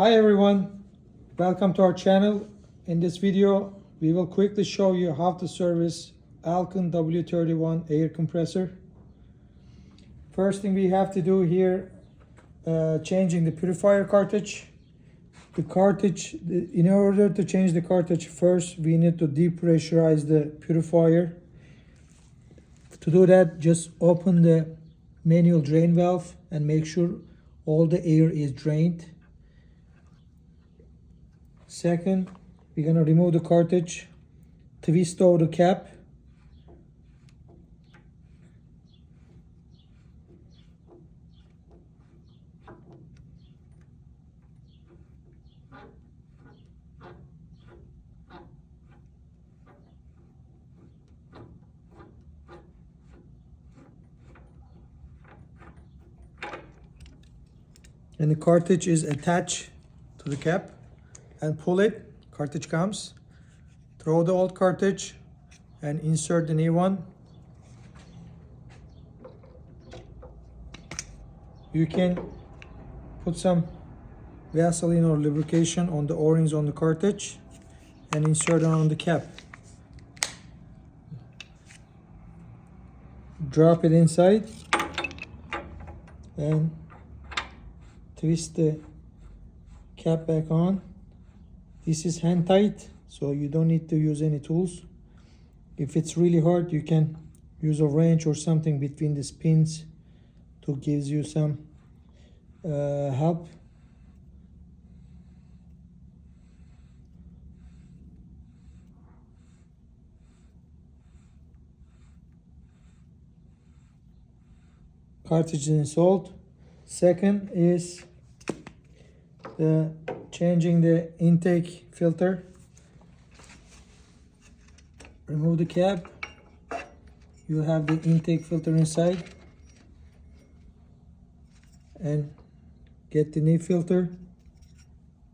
Hi everyone, welcome to our channel. In this video we will quickly show you how to service Alkin W31 air compressor. First thing we have to do here, changing the purifier cartridge. In order to change the cartridge, first we need to depressurize the purifier. To do that, just open the manual drain valve and make sure all the air is drained. Second, we're going to remove the cartridge, twist over the cap, and the cartridge is attached to the cap, and pull it. Cartridge comes. Throw the old cartridge and insert the new one. You can put some Vaseline or lubrication on the O-rings on the cartridge and insert it on the cap. Drop it inside and twist the cap back on. This is hand tight, so you don't need to use any tools. If it's really hard, you can use a wrench or something between the pins to give you some help. Cartridge installed. Second is changing the intake filter. Remove the cap. You have the intake filter inside, and get the new filter,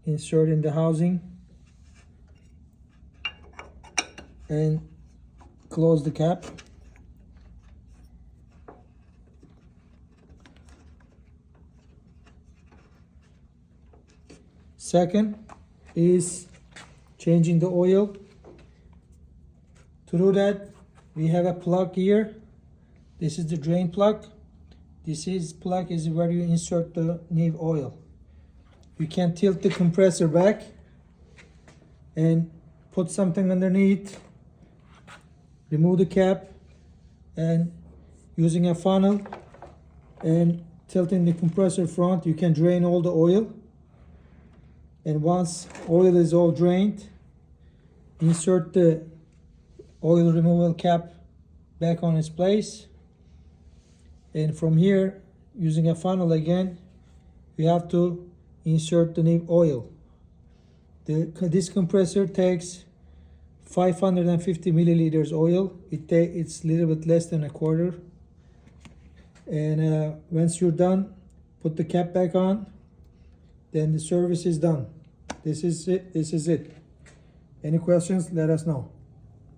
insert in the housing and close the cap. Second is changing the oil. To do that, we have a plug here. This is the drain plug. Plug is where you insert the new oil. You can tilt the compressor back and put something underneath. Remove the cap, and using a funnel and tilting the compressor front, you can drain all the oil. And once oil is all drained, insert the oil removal cap back on its place. And from here, using a funnel again, we have to insert the new oil. This compressor takes 550 milliliters oil. It's a little bit less than a quarter. And once you're done, put the cap back on. Then the service is done. This is it. Any questions? Let us know.